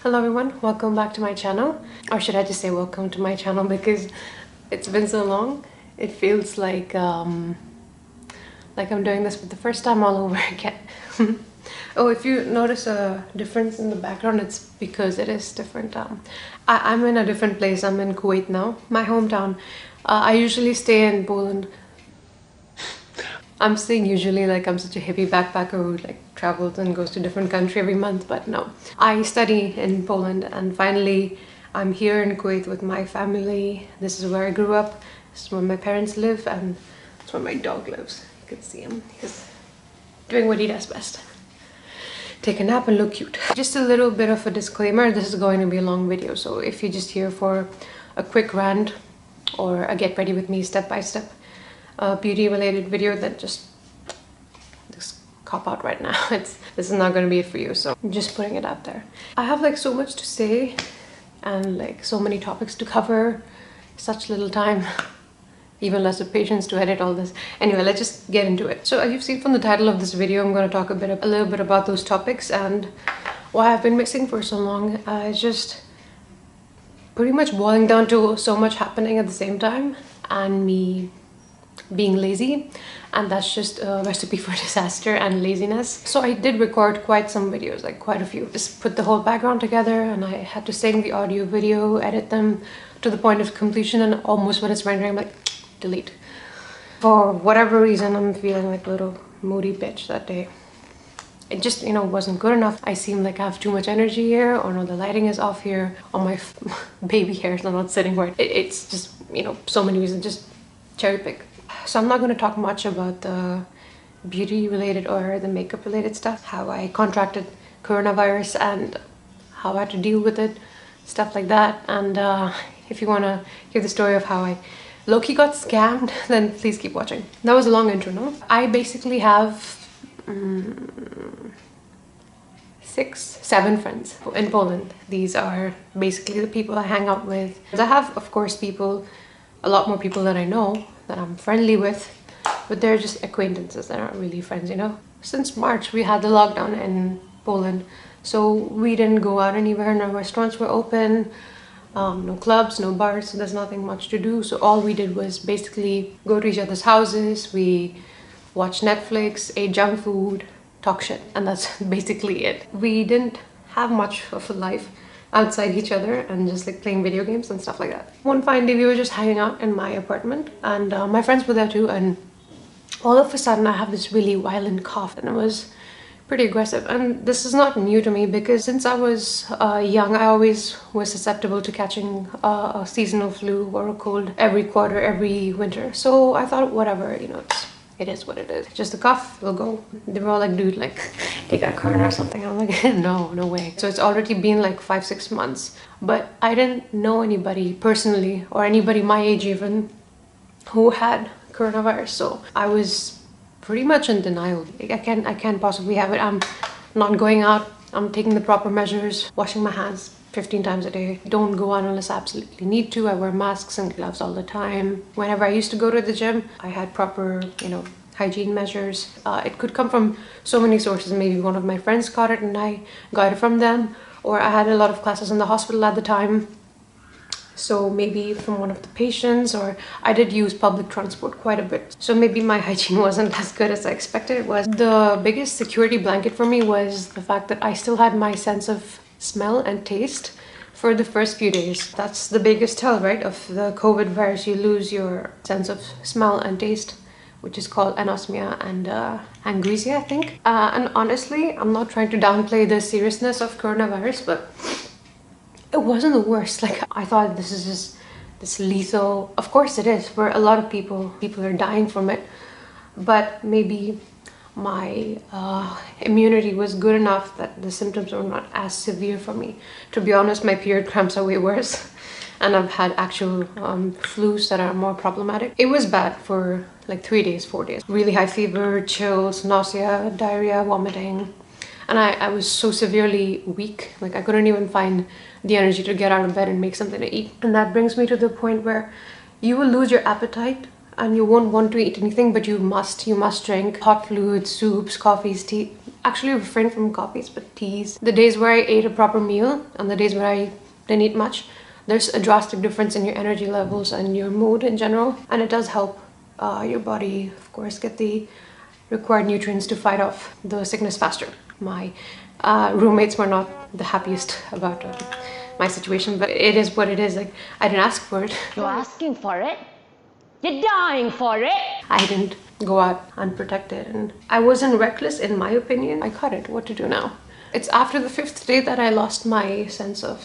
Hello everyone, welcome back to my channel. Or should I just say welcome to my channel because it's been so long. It feels like I'm doing this for the first time all over again. Oh, if you notice a difference in the background, it's because it is different. I'm in a different place. I'm in Kuwait now, my hometown. I usually stay in Poland. I'm saying usually like I'm such a hippie backpacker who like travels and goes to different country every month, but no. I study in Poland and finally I'm here in Kuwait with my family. This is where I grew up. This is where my parents live and it's where my dog lives. You can see him. He's doing what he does best. Take a nap and look cute. Just a little bit of a disclaimer. This is going to be a long video, so if you're just here for a quick rant or a get ready with me step by step beauty related video, then just cop out right now. This is not going to be it for you, so I'm just putting it out there. I have like so much to say and like so many topics to cover, such little time, even less of patience to edit all this. Anyway, let's just get into it. So as you've seen from the title of this video, I'm going to talk a little bit about those topics and why I've been missing for so long. It's just pretty much boiling down to so much happening at the same time and me being lazy, and that's just a recipe for disaster and laziness. So I did record quite some videos, like quite a few. Just put the whole background together and I had to sing the audio video, edit them to the point of completion, and almost when it's rendering I'm like delete. For whatever reason I'm feeling like a little moody bitch that day. It just, you know, wasn't good enough. I seem like I have too much energy here, or no, the lighting is off here, or my baby hairs are not sitting right. It's just, you know, so many reasons, just cherry pick. So I'm not going to talk much about the beauty related or the makeup related stuff, how I contracted coronavirus and how I had to deal with it, stuff like that. And if you want to hear the story of how I low-key got scammed, then please keep watching. That was a long intro, no? I basically have 7 friends in Poland. These are basically the people I hang out with. I have, of course, a lot more people that I know, that I'm friendly with, but they're just acquaintances. They're not really friends, you know. Since March we had the lockdown in Poland, so we didn't go out anywhere. No restaurants were open, no clubs, no bars, so there's nothing much to do. So all we did was basically go to each other's houses, we watched Netflix, ate junk food, talk shit, and that's basically it. We didn't have much of a life outside each other and just like playing video games and stuff like that. One fine day we were just hanging out in my apartment and my friends were there too, and all of a sudden I have this really violent cough and it was pretty aggressive. And this is not new to me because since I was young I always was susceptible to catching a seasonal flu or a cold every quarter, every winter. So I thought whatever, you know, it is what it is. Just a cough, it'll go. They were all like, dude, like, take a card or something. I'm like, no way. So it's already been like 5-6 months. But I didn't know anybody personally, or anybody my age even, who had coronavirus. So I was pretty much in denial. Like, I can't possibly have it. I'm not going out. I'm taking the proper measures, washing my hands 15 times a day. Don't go out unless I absolutely need to. I wear masks and gloves all the time. Whenever I used to go to the gym, I had proper, you know, hygiene measures. It could come from so many sources. Maybe one of my friends caught it and I got it from them, or I had a lot of classes in the hospital at the time, so maybe from one of the patients, or I did use public transport quite a bit. So maybe my hygiene wasn't as good as I expected it was. The biggest security blanket for me was the fact that I still had my sense of smell and taste for the first few days. That's the biggest tell, right, of the COVID virus. You lose your sense of smell and taste, which is called anosmia and angresia, I think. And honestly, I'm not trying to downplay the seriousness of coronavirus, but it wasn't the worst. Like, I thought this is just this lethal. Of course it is, where a lot of people are dying from it, but maybe my immunity was good enough that the symptoms were not as severe for me. To be honest, my period cramps are way worse, and I've had actual flus that are more problematic. It was bad for like 3 days, 4 days. Really high fever, chills, nausea, diarrhea, vomiting. And I was so severely weak, like I couldn't even find the energy to get out of bed and make something to eat. And that brings me to the point where you will lose your appetite and you won't want to eat anything, but you must drink hot fluids, soups, coffees, tea, actually refrain from coffees, but teas. The days where I ate a proper meal and the days where I didn't eat much, there's a drastic difference in your energy levels and your mood in general. And it does help your body, of course, get the required nutrients to fight off the sickness faster. My roommates were not the happiest about my situation, but it is what it is. Like, I didn't ask for it. You're asking for it? You're dying for it? I didn't go out unprotected, and I wasn't reckless in my opinion. I caught it. What to do now? It's after the 5th day that I lost my sense of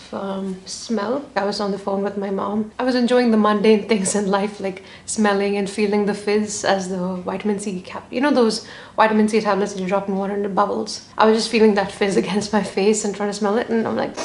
smell. I was on the phone with my mom. I was enjoying the mundane things in life, like smelling and feeling the fizz as the vitamin C cap. You know those vitamin C tablets that you drop in water and it bubbles? I was just feeling that fizz against my face and trying to smell it, and I'm like,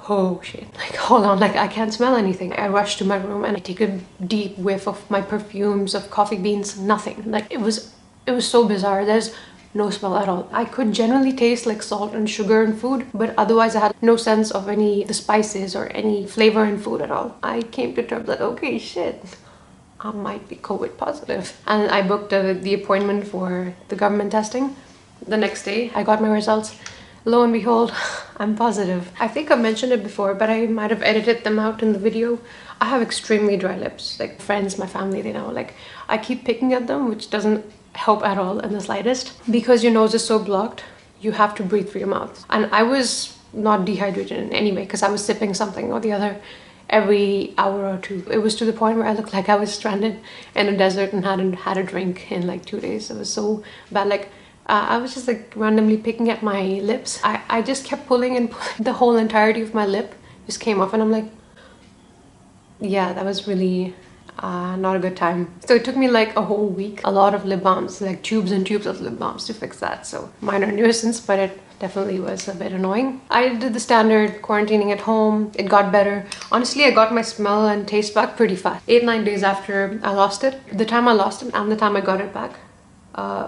oh shit, like hold on, like I can't smell anything. I rush to my room and I take a deep whiff of my perfumes, of coffee beans, nothing. Like it was so bizarre. There's no smell at all. I could generally taste like salt and sugar in food, but otherwise I had no sense of the spices or any flavor in food at all. I came to terms that, okay, shit, I might be COVID positive. And I booked the appointment for the government testing. The next day I got my results. Lo and behold, I'm positive. I think I mentioned it before, but I might have edited them out in the video. I have extremely dry lips. Like friends, my family, they know. Like I keep picking at them, which doesn't help at all in the slightest. Because your nose is so blocked, you have to breathe through your mouth. And I was not dehydrated in any way because I was sipping something or the other every hour or two. It was to the point where I looked like I was stranded in a desert and hadn't had a drink in like 2 days. It was so bad. Like I was just like randomly picking at my lips. I just kept pulling and pulling. The whole entirety of my lip just came off, and I'm like, yeah, that was really not a good time. So it took me like a whole week, a lot of lip balms, like tubes and tubes of lip balms to fix that. So minor nuisance, but it definitely was a bit annoying. I did the standard quarantining at home. It got better. Honestly, I got my smell and taste back pretty fast. 8-9 days after I lost it. The time I lost it and the time I got it back,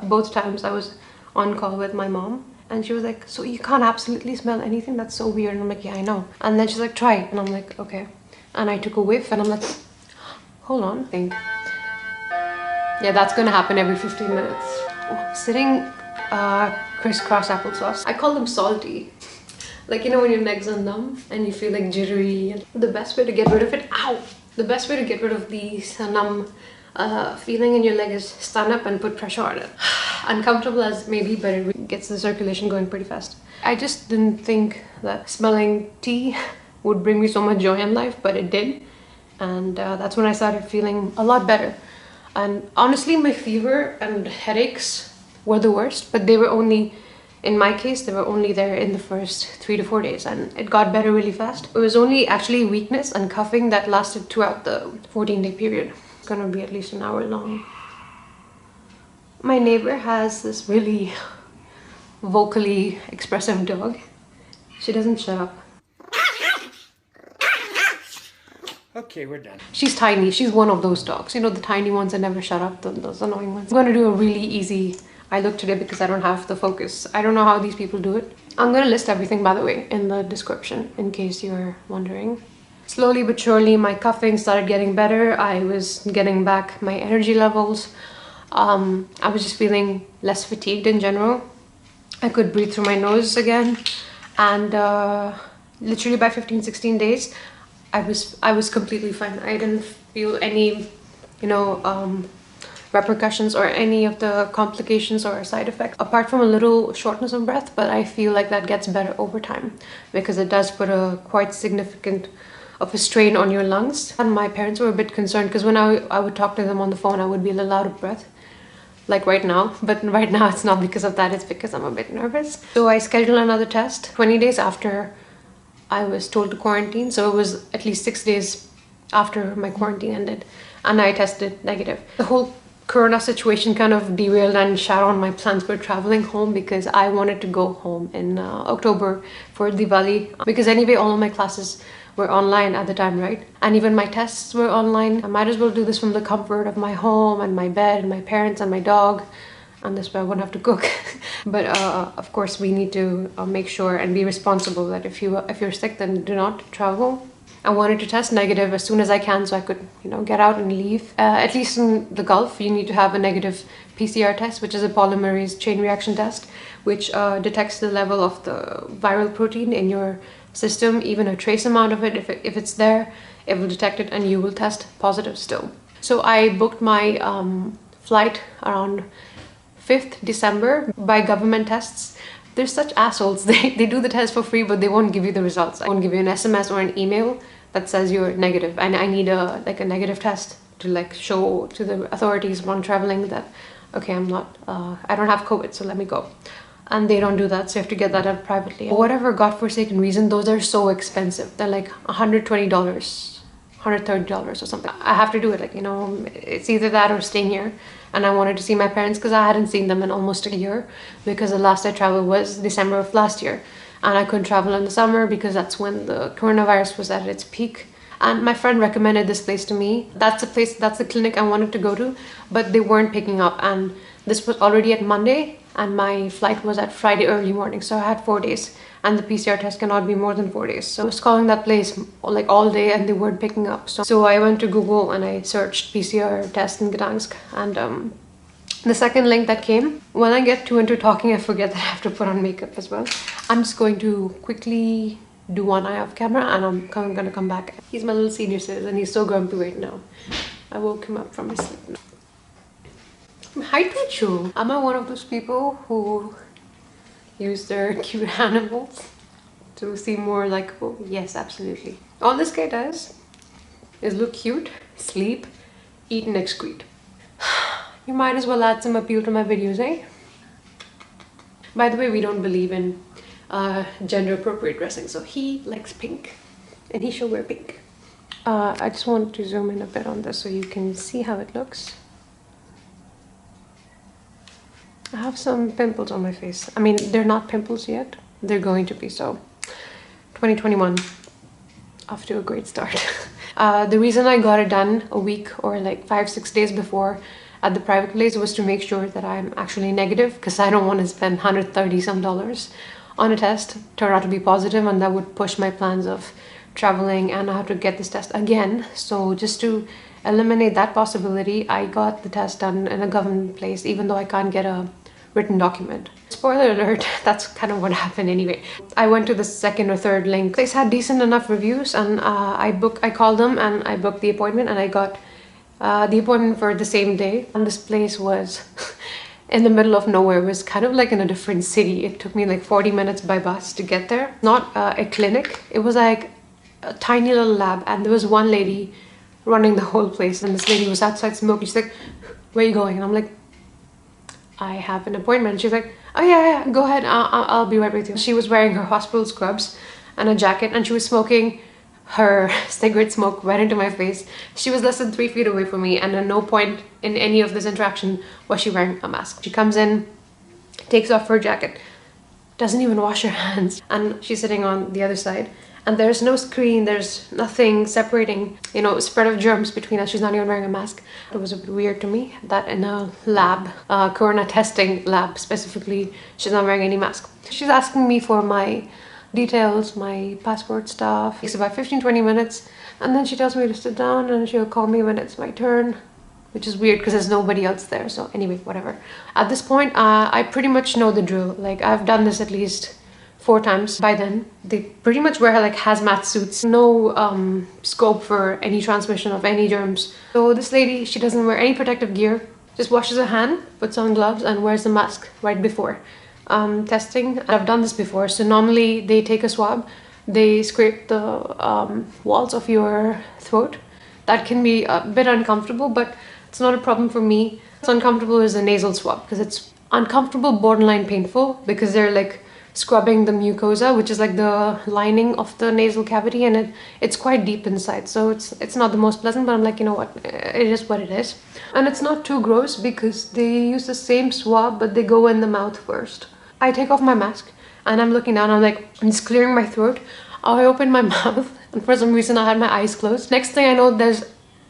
both times I was on call with my mom, and she was like, so you can't absolutely smell anything? That's so weird. And I'm like, yeah, I know. And then she's like, try it. And I'm like, okay. And I took a whiff and I'm like, hold on, think. Yeah, that's gonna happen every 15 minutes. Oh, sitting crisscross applesauce. I call them salty. Like, you know when your legs are numb and you feel like jittery. And the best way to get rid of it, ow! The best way to get rid of these numb feeling in your leg is stand up and put pressure on it. Uncomfortable as maybe, but it gets the circulation going pretty fast. I just didn't think that smelling tea would bring me so much joy in life, but it did. And that's when I started feeling a lot better. And honestly, my fever and headaches were the worst, but they were only, in my case, they were only there in the first 3 to 4 days, and it got better really fast. It was only actually weakness and coughing that lasted throughout the 14-day period. It's gonna be at least an hour long. My neighbor has this really vocally expressive dog. She doesn't shut up. Okay, we're done. She's tiny. She's one of those dogs. You know, the tiny ones that never shut up, those annoying ones. I'm going to do a really easy eye look today because I don't have the focus. I don't know how these people do it. I'm going to list everything, by the way, in the description in case you're wondering. Slowly but surely, my coughing started getting better. I was getting back my energy levels. I was just feeling less fatigued in general. I could breathe through my nose again. And literally by 15-16 days, I was completely fine. I didn't feel any, repercussions or any of the complications or side effects, apart from a little shortness of breath, but I feel like that gets better over time because it does put a quite significant of a strain on your lungs. And my parents were a bit concerned because when I would talk to them on the phone, I would be a little out of breath, like right now. But right now it's not because of that, it's because I'm a bit nervous. So I scheduled another test 20 days after I was told to quarantine. So it was at least 6 days after my quarantine ended, and I tested negative. The whole corona situation kind of derailed and shut on my plans for traveling home because I wanted to go home in October for Diwali, because anyway all of my classes were online at the time, right? And even my tests were online. I might as well do this from the comfort of my home and my bed and my parents and my dog, and this way I wouldn't have to cook. But of course we need to make sure and be responsible that if you're sick, then do not travel. I wanted to test negative as soon as I can so I could, get out and leave. At least in the Gulf, you need to have a negative PCR test, which is a polymerase chain reaction test, which detects the level of the viral protein in your system, even a trace amount of it. If it's there, it will detect it and you will test positive still. So I booked my flight around 5th December by government tests. They're such assholes. They do the test for free, but they won't give you the results. They won't give you an SMS or an email that says you're negative. And I need a negative test to like show to the authorities when traveling that, okay, I don't have COVID, so let me go. And they don't do that, so you have to get that out privately. For whatever godforsaken reason, those are so expensive. They're like $120, $130 or something. I have to do it, like, you know, it's either that or staying here. And I wanted to see my parents because I hadn't seen them in almost a year, because the last I traveled was December of last year. And I couldn't travel in the summer because that's when the coronavirus was at its peak. And my friend recommended this place to me. That's the clinic I wanted to go to, but they weren't picking up. And this was already at Monday, and my flight was at Friday early morning, so I had 4 days, and the PCR test cannot be more than 4 days. So I was calling that place like all day and they weren't picking up. So I went to Google and I searched PCR test in Gdansk, and the second link that came, when I get too into talking, I forget that I have to put on makeup as well. I'm just going to quickly do one eye off camera and I'm gonna come back. He's my little senior citizen, he's so grumpy right now. I woke him up from his sleep. Hi Tuchu! Am I one of those people who use their cute animals to seem more likable? Yes, absolutely. All this guy does is look cute, sleep, eat and excrete. You might as well add some appeal to my videos, eh? By the way, we don't believe in gender appropriate dressing, so he likes pink and he should wear pink. I just want to zoom in a bit on this so you can see how it looks. I have some pimples on my face. I mean, they're not pimples yet. They're going to be, so 2021, off to a great start. The reason I got it done a week or like 5-6 days before at the private place was to make sure that I'm actually negative, because I don't want to spend $130 some on a test, turn out to be positive, and that would push my plans of traveling and I have to get this test again. So just to eliminate that possibility, I got the test done in a government place, even though I can't get a written document. Spoiler alert, that's kind of what happened anyway. I went to the second or third link. Place had decent enough reviews, and I called them and I booked the appointment, and I got the appointment for the same day. And this place was in the middle of nowhere. It was kind of like in a different city. It took me like 40 minutes by bus to get there. Not a clinic, it was like a tiny little lab, and there was one lady running the whole place, and this lady was outside smoking. She's like, where are you going? And I'm like, I have an appointment. She's like, oh yeah, go ahead, I'll be right with you. She was wearing her hospital scrubs and a jacket, and she was smoking her cigarette smoke right into my face. She was less than 3 feet away from me, and at no point in any of this interaction was she wearing a mask. She comes in, takes off her jacket, doesn't even wash her hands, and she's sitting on the other side. And there's no screen, there's nothing separating, you know, spread of germs between us. She's not even wearing a mask. It was a bit weird to me that in a lab, corona testing lab specifically, she's not wearing any mask. She's asking me for my details, my passport stuff. It's about 15-20 minutes, and then she tells me to sit down and she'll call me when it's my turn, which is weird because there's nobody else there. So anyway, whatever. At this point, I pretty much know the drill. Like, I've done this at least 4 times by then. They pretty much wear like hazmat suits. No scope for any transmission of any germs. So this lady, she doesn't wear any protective gear, just washes her hand, puts on gloves, and wears the mask right before testing. I've done this before. So normally they take a swab, they scrape the walls of your throat. That can be a bit uncomfortable, but it's not a problem for me. What's uncomfortable is a nasal swab, because it's uncomfortable, borderline painful, because they're like scrubbing the mucosa, which is like the lining of the nasal cavity, and it's quite deep inside, so it's not the most pleasant, but I'm like, you know what, it is what it is. And it's not too gross because they use the same swab, but they go in the mouth first. I take off my mask and I'm looking down, I'm just clearing my throat. I open my mouth, and for some reason I had my eyes closed. Next thing I know, there's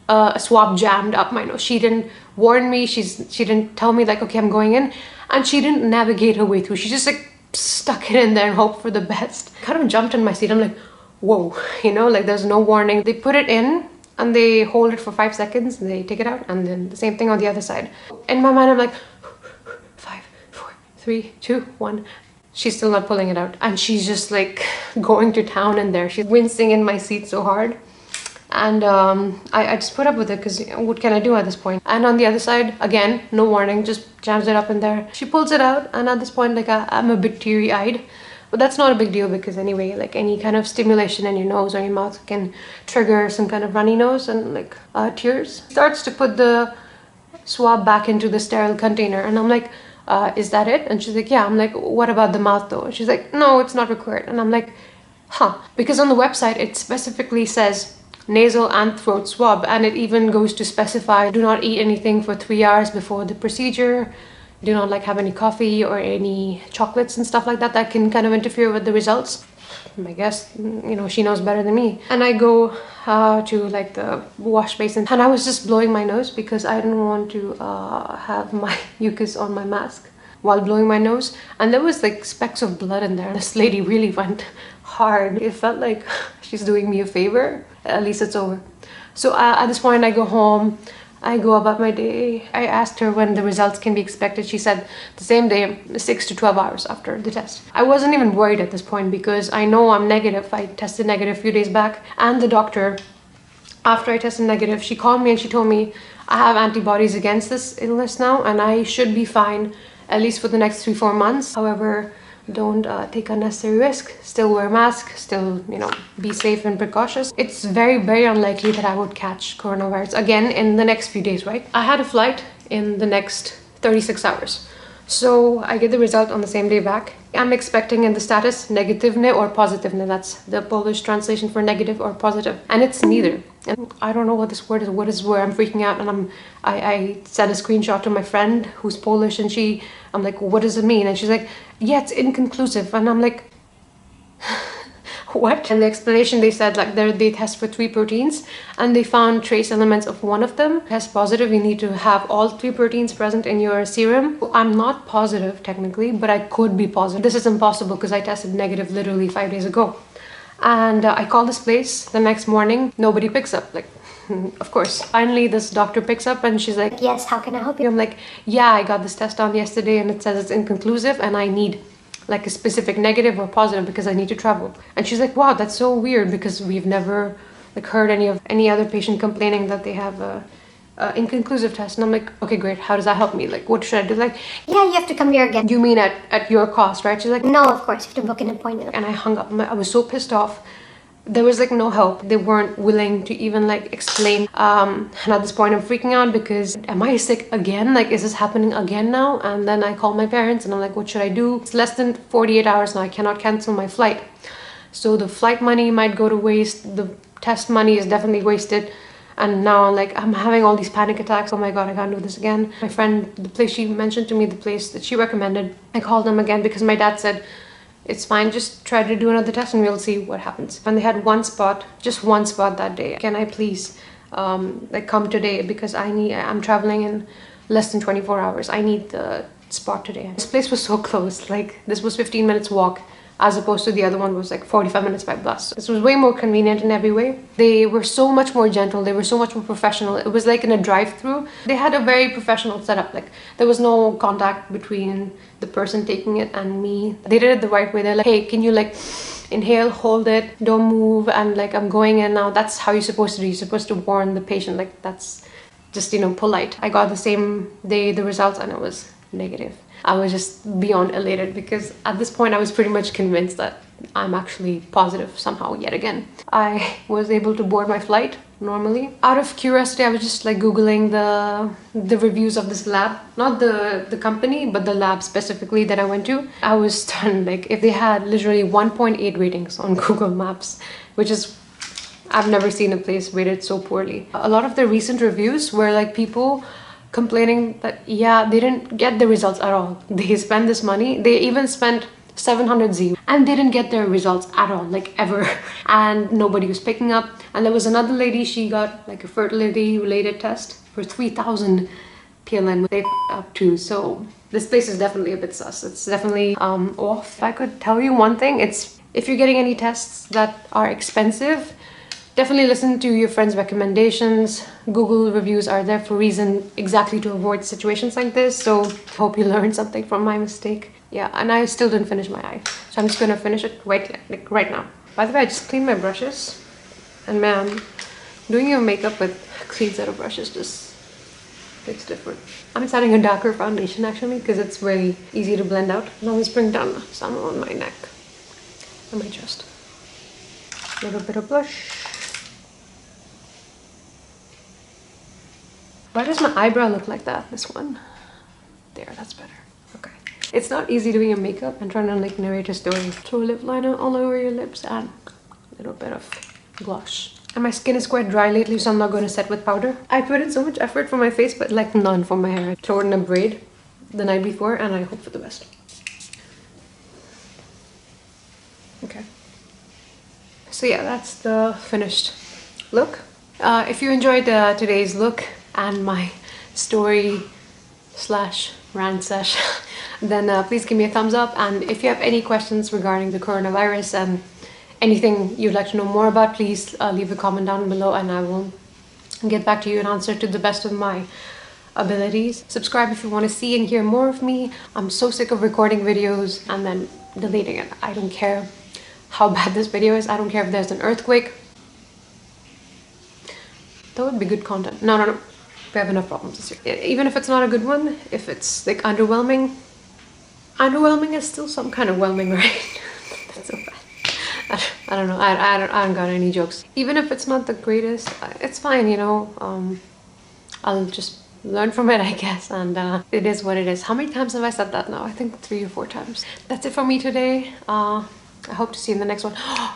a swab jammed up my nose. She didn't warn me, she didn't tell me like, okay, I'm going in, and she didn't navigate her way through. She just like stuck it in there and hoped for the best. Kind of jumped in my seat. I'm like, whoa, you know, like there's no warning. They put it in and they hold it for 5 seconds and they take it out, and then the same thing on the other side. In my mind, I'm like, 3, 2, 1. She's still not pulling it out. And she's just like going to town in there. She's wincing in my seat so hard. And I just put up with it because what can I do at this point? And on the other side, again, no warning, just jams it up in there. She pulls it out, and at this point, like I'm a bit teary-eyed. But that's not a big deal because anyway, like any kind of stimulation in your nose or your mouth can trigger some kind of runny nose and like tears. Starts to put the swab back into the sterile container, and I'm like, is that it? And she's like, yeah. I'm like, what about the mouth though? And she's like, no, it's not required. And I'm like, huh, because on the website it specifically says nasal and throat swab, and it even goes to specify do not eat anything for 3 hours before the procedure, do not like have any coffee or any chocolates and stuff like that that can kind of interfere with the results. I guess, you know, she knows better than me. And I go to like the wash basin, and I was just blowing my nose because I didn't want to have my mucus on my mask while blowing my nose, and there was like specks of blood in there. This lady really went hard. It felt like she's doing me a favor. At least it's over. So at this point I go home, I go about my day. I asked her when the results can be expected. She said the same day, 6 to 12 hours after the test. I wasn't even worried at this point because I know I'm negative. I tested negative a few days back, and the doctor, after I tested negative, she called me and she told me I have antibodies against this illness now and I should be fine at least for the next 3-4 months. However, don't take unnecessary risk, still wear a mask, still, you know, be safe and precautious. It's very unlikely that I would catch coronavirus again in the next few days, right? I had a flight in the next 36 hours. So I get the result on the same day back. I'm expecting in the status negativne or positivne. That's the Polish translation for negative or positive. And it's neither. And I don't know what this word is. What is where I'm freaking out, and I sent a screenshot to my friend who's Polish, and I'm like, what does it mean? And she's like, yeah, it's inconclusive. And I'm like, what? And the explanation, they said like they test for 3 proteins and they found trace elements of one of them. Test positive, you need to have all 3 proteins present in your serum. I'm not positive technically, but I could be positive. This is impossible because I tested negative literally 5 days ago. And I call this place the next morning. Nobody picks up. Like, of course. Finally, this doctor picks up and she's like, yes, how can I help you? I'm like, yeah, I got this test done yesterday and it says it's inconclusive and I need like a specific negative or positive because I need to travel. And she's like, wow, that's so weird because we've never like heard any other patient complaining that they have a inconclusive test. And I'm like, okay, great, how does that help me? Like, what should I do? Like, yeah, you have to come here again. You mean at your cost, right? She's like, no, of course, you have to book an appointment. And I hung up. I was so pissed off. There was like no help. They weren't willing to even like explain. And at this point I'm freaking out because am I sick again? Like, is this happening again now? And then I call my parents and I'm like, what should I do? It's less than 48 hours now. I cannot cancel my flight. So the flight money might go to waste. The test money is definitely wasted. And now like I'm having all these panic attacks. Oh my god, I can't do this again. My friend, the place she mentioned to me, the place that she recommended, I called them again because my dad said, it's fine, just try to do another test and we'll see what happens. And they had one spot, just one spot that day. Can I please like come today because I'm traveling in less than 24 hours. I need the spot today. This place was so close. Like, this was 15 minutes walk as opposed to the other one was like 45 minutes by bus. This was way more convenient in every way. They were so much more gentle. They were so much more professional. It was like in a drive-through. They had a very professional setup. Like, there was no contact between the person taking it and me. They did it the right way. They're like, hey, can you like inhale, hold it, don't move, and like I'm going in now. That's how you're supposed to do. You're supposed to warn the patient. Like, that's just, you know, polite. I got the same day the results and it was negative. I was just beyond elated because at this point I was pretty much convinced that I'm actually positive somehow yet again. I was able to board my flight normally. Out of curiosity, I was just like googling the reviews of this lab, not the company, but the lab specifically that I went to. I was stunned. Like, if they had literally 1.8 ratings on Google Maps, which is, I've never seen a place rated so poorly. A lot of the recent reviews were like people complaining that, yeah, they didn't get the results at all. They spent this money. They even spent 700 Z and they didn't get their results at all, like ever. And nobody was picking up. And there was another lady, she got like a fertility related test for 3,000 PLN. They up too. So this place is definitely a bit sus. It's definitely off. If I could tell you one thing, it's if you're getting any tests that are expensive, definitely listen to your friends' recommendations. Google reviews are there for a reason, exactly to avoid situations like this. So hope you learned something from my mistake. Yeah, and I still didn't finish my eye. So I'm just gonna finish it right now. By the way, I just cleaned my brushes. And man, doing your makeup with a clean set of brushes just, it's different. I'm just adding a darker foundation actually because it's very easy to blend out. Now let's bring down some on my neck and my chest. A little bit of blush. Why does my eyebrow look like that? This one. There, that's better. Okay. It's not easy doing your makeup and trying to like narrate a story. Throw a lip liner all over your lips and a little bit of blush. And my skin is quite dry lately, so I'm not going to set with powder. I put in so much effort for my face, but like none for my hair. I threw it in a braid the night before and I hope for the best. Okay. So yeah, that's the finished look. If you enjoyed today's look and my story slash rant sesh, then please give me a thumbs up. And if you have any questions regarding the coronavirus and anything you'd like to know more about, please leave a comment down below and I will get back to you and answer to the best of my abilities. Subscribe if you want to see and hear more of me. I'm so sick of recording videos and then deleting it. I don't care how bad this video is. I don't care if there's an earthquake. That would be good content. No. We have enough problems this year. Even if it's not a good one, if it's like underwhelming is still some kind of whelming, right? That's so bad. I don't know. I don't got any jokes. Even if it's not the greatest, it's fine, you know. I'll just learn from it, I guess. And it is what it is. How many times have I said that now? I think 3 or 4 times. That's it for me today. I hope to see you in the next one.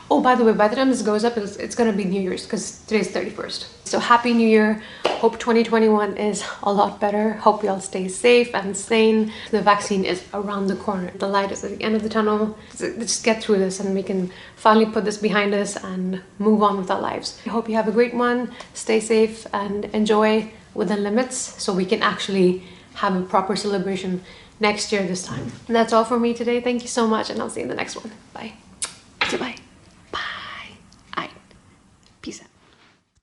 Oh, by the way, by the time this goes up, it's gonna be New Year's because today's 31st. So happy New Year. Hope 2021 is a lot better. Hope you all stay safe and sane. The vaccine is around the corner. The light is at the end of the tunnel. Just get through this and we can finally put this behind us and move on with our lives. I hope you have a great one. Stay safe and enjoy within limits so we can actually have a proper celebration next year this time. And that's all for me today. Thank you so much and I'll see you in the next one. Bye. Bye. Bye. Peace out.